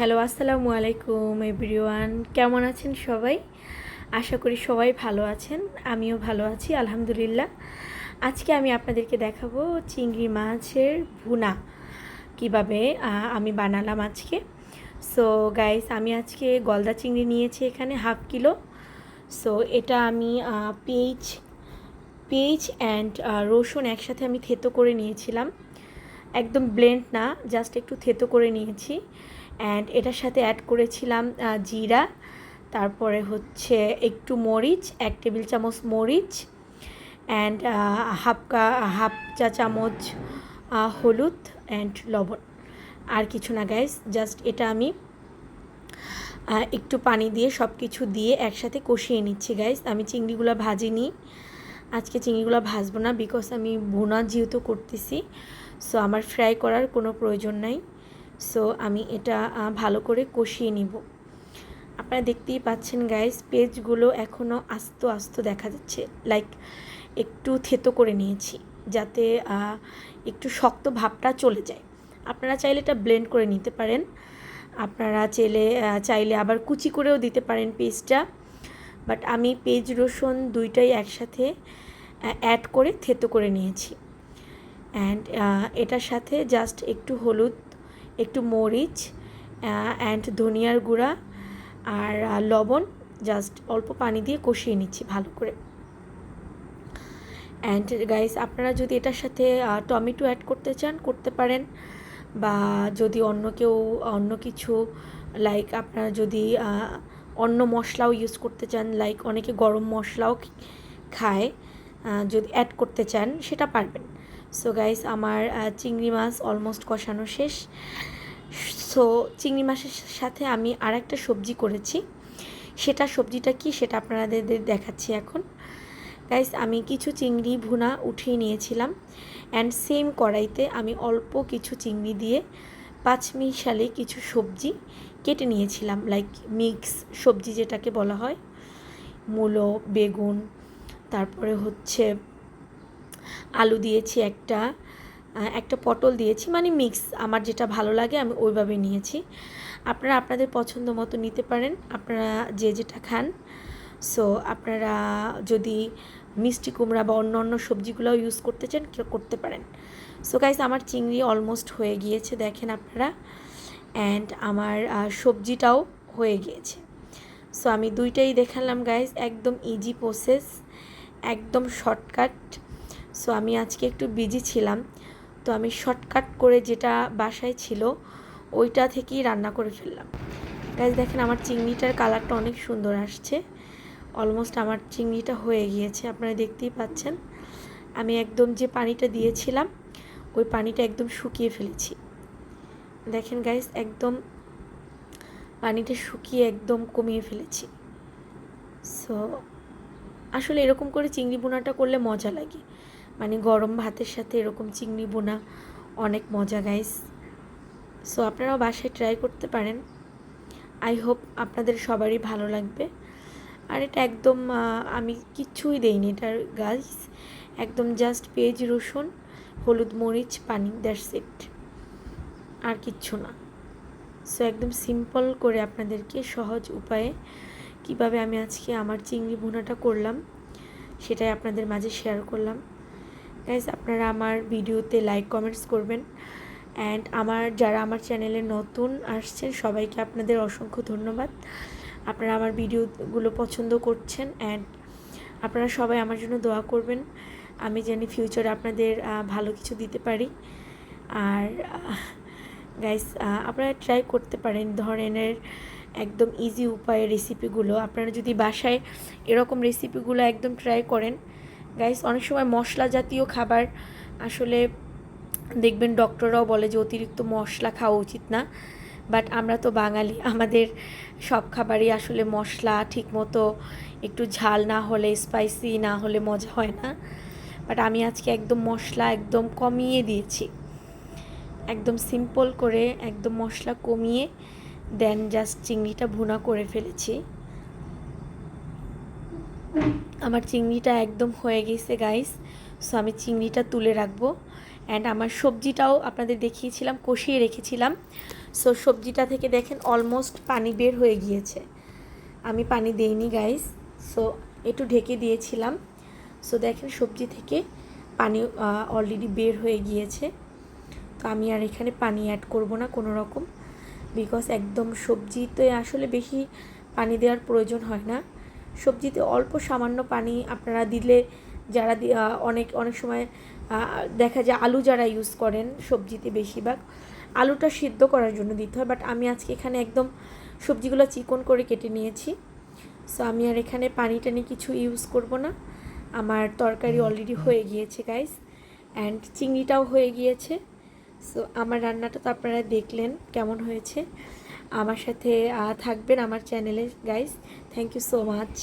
Hello, আসসালামু আলাইকুম everyone. কেমন আছেন সবাই? আশা করি সবাই ভালো আছেন। আমিও ভালো আছি আলহামদুলিল্লাহ। আজকে আমি আপনাদেরকে দেখাবো চিংড়ি মাছের ভুনা কিভাবে আমি বানালাম আজকে। সো গাইস, আমি আজকে গলদা চিংড়ি নিয়েছি এখানে হাফ কিলো। সো এটা আমি পেঁয়াজ অ্যান্ড রসুন একসাথে আমি থেতো করে নিয়েছিলাম, একদম ব্লেন্ড না, জাস্ট একটু থেতো করে নিয়েছি। অ্যান্ড এটার সাথে অ্যাড করেছিলাম জিরা, তারপরে হচ্ছে একটু মরিচ, 1 টেবিল চামচ মরিচ, অ্যান্ড হাফ চা চামচ হলুদ অ্যান্ড লবণ। আর কিছু না গাইস, জাস্ট এটা আমি একটু পানি দিয়ে সব কিছু দিয়ে একসাথে কষিয়ে নিচ্ছি গাইস। আমি চিংড়িগুলো ভাজিনি, আজকে চিংড়িগুলো ভাজবো না, বিকজ আমি ভুনা যেহেতু করতেছি, সো আমার ফ্রাই করার কোনো প্রয়োজন নাই। সো আমি এটা ভালো করে কষিয়ে নিব। আপনারা দেখতেই পাচ্ছেন গাইস, পেঁয়াজগুলো এখনও আস্ত আস্ত দেখা যাচ্ছে, লাইক একটু থেতো করে নিয়েছি যাতে একটু শক্ত ভাবটা চলে যায়। আপনারা চাইলে এটা ব্লেন্ড করে নিতে পারেন, আপনারা চাইলে আবার কুচি করেও দিতে পারেন পেস্টটা, বাট আমি পেঁয়াজ রসুন দুইটাই একসাথে অ্যাড করে থেতো করে নিয়েছি। অ্যান্ড এটার সাথে জাস্ট একটু হলুদ, একটু মরিচ অ্যান্ড ধনিয়ার গুঁড়া আর লবণ, জাস্ট অল্প পানি দিয়ে কষিয়ে নিচ্ছি ভালো করে। অ্যান্ড গাইস, আপনারা যদি এটার সাথে টমেটো অ্যাড করতে চান করতে পারেন, বা যদি অন্য কিছু লাইক আপনারা যদি অন্য মশলাও ইউজ করতে চান, লাইক অনেকে গরম মশলাও খায়, যদি অ্যাড করতে চান সেটা পারবেন। সো গাইস, আমার চিংড়ি মাছ অলমোস্ট কষানো শেষ। সো চিংড়ি মাছের সাথে আমি আর একটা সবজি করেছি, সবজিটা কি সেটা আপনাদের দেখাচ্ছি এখন। গাইস, আমি কিছু চিংড়ি ভুনা উঠিয়ে নিয়েছিলাম, অ্যান্ড সেম কড়াইতে আমি অল্প কিছু চিংড়ি দিয়ে পাঁচমিশালি কিছু সবজি কেটে নিয়েছিলাম, লাইক মিক্স সবজি যেটাকে বলা হয়, মূলো, বেগুন, তারপরে হচ্ছে আলু দিয়েছি, একটা পটল দিয়েছি, মানে মিক্স, আমার যেটা ভালো লাগে আমি ওইভাবে নিয়েছি। আপনারা আপনাদের পছন্দ মতো নিতে পারেন, আপনারা যে যেটা খান। সো আপনারা যদি মিষ্টি কুমড়া বা অন্য সবজিগুলোও ইউজ করতে চান করতে পারেন। সো গাইস, আমার চিংড়ি অলমোস্ট হয়ে গিয়েছে দেখেন আপনারা, অ্যান্ড আমার সবজিটাও হয়ে গিয়েছে। সো আমি দুইটাই দেখালাম গাইস, একদম ইজি প্রসেস, একদম শর্টকাট। সো আমি আজকে একটু বিজি ছিলাম, তো আমি শর্টকাট করে যেটা বাসায় ছিল ওইটা থেকেই রান্না করে ফেললাম। গাইস দেখেন, আমার চিংড়িটার কালারটা অনেক সুন্দর আসছে, অলমোস্ট আমার চিংড়িটা হয়ে গিয়েছে, আপনারা দেখতেই পাচ্ছেন। আমি একদম যে পানিটা দিয়েছিলাম ওই পানিটা একদম শুকিয়ে ফেলেছি, দেখেন গাইস, একদম পানিটা শুকিয়ে একদম কমিয়ে ফেলেছি। সো আসলে এরকম করে চিংড়ি বোনাটা করলে মজা লাগে, মানে গরম ভাতের সাথে এরকম চিংড়ি বোনা অনেক মজা গাইস। সো আপনারাও বাসায় ট্রাই করতে পারেন, আই হোপ আপনাদের সবারই ভালো লাগবে। আর এটা একদম আমি কিচ্ছুই দেইনি এটার গাইস, একদম জাস্ট পেঁয়াজ রসুন, হলুদ মরিচ, পানি, দ্যাটস ইট, আর কিচ্ছু না। সো একদম সিম্পল করে আপনাদেরকে সহজ উপায়ে কিভাবে আমি আজকে আমার চিংড়ি ভুনাটা করলাম সেটাই আপনাদের মাঝে শেয়ার করলাম। গাইস, আপনারা আমার ভিডিওতে লাইক কমেন্টস করবেন, অ্যান্ড যারা আমার চ্যানেলে নতুন আসছেন সবাইকে আপনাদের অসংখ্য ধন্যবাদ। আপনারা আমার ভিডিওগুলো পছন্দ করছেন, অ্যান্ড আপনারা সবাই আমার জন্য দোয়া করবেন, আমি জানি ফিউচারে আপনাদের ভালো কিছু দিতে পারি। আর গাইস, আপনারা ট্রাই করতে পারেন ধরনের একদম ইজি উপায়ে রেসিপিগুলো। আপনারা যদি বাসায় এরকম রেসিপিগুলো একদম ট্রাই করেন গাইস, অনেক সময় মশলা জাতীয় খাবার আসলে দেখবেন ডক্টররাও বলে যে অতিরিক্ত মশলা খাওয়া উচিত না, বাট আমরা তো বাঙালি, আমাদের সব খাবারই আসলে মশলা ঠিকমতো একটু ঝাল না হলে, স্পাইসি না হলে মজা হয় না। বাট আমি আজকে একদম মশলা একদম কমিয়ে দিয়েছি, একদম সিম্পল করে একদম মশলা কমিয়ে দেন জাস্ট চিংড়িটা ভুনা করে ফেলেছি। আমার চিংড়িটা একদম হয়ে গেছে গাইস। সো আমি চিংড়িটা তুলে রাখবো, অ্যান্ড আমার সবজিটাও আপনাদের দেখিয়েছিলাম, কষিয়ে রেখেছিলাম। সো সবজিটা থেকে দেখেন অলমোস্ট পানি বের হয়ে গিয়েছে। আমি পানি দেইনি গাইস, সো একটু ঢেকে দিয়েছিলাম। সো দেখেন সবজি থেকে পানি অলরেডি বের হয়ে গিয়েছে। তো আমি আর এখানে পানি অ্যাড করব না কোনো রকম, বিকজ একদম সবজিতে আসলে বেশি পানি দেওয়ার প্রয়োজন হয় না। সবজিতে অল্প সামান্য পানি আপনারা দিলে, যারা অনেক সময় দেখা যায় আলু যারা ইউজ করেন সবজিতে, বেশিরভাগ আলুটা সিদ্ধ করার জন্য দিতে হয়, বাট আমি আজকে এখানে একদম সবজিগুলো চিকন করে কেটে নিয়েছি। সো আমি আর এখানে পানি টানি কিছু ইউজ করব না। আমার তরকারি অলরেডি হয়ে গিয়েছে গাইস, অ্যান্ড চিংড়িটাও হয়ে গিয়েছে। সো আমার রান্নাটা তো আপনারা দেখলেন কেমন হয়েছে। আমার সাথে থাকবেন আমার চ্যানেলে guys. Thank you so much.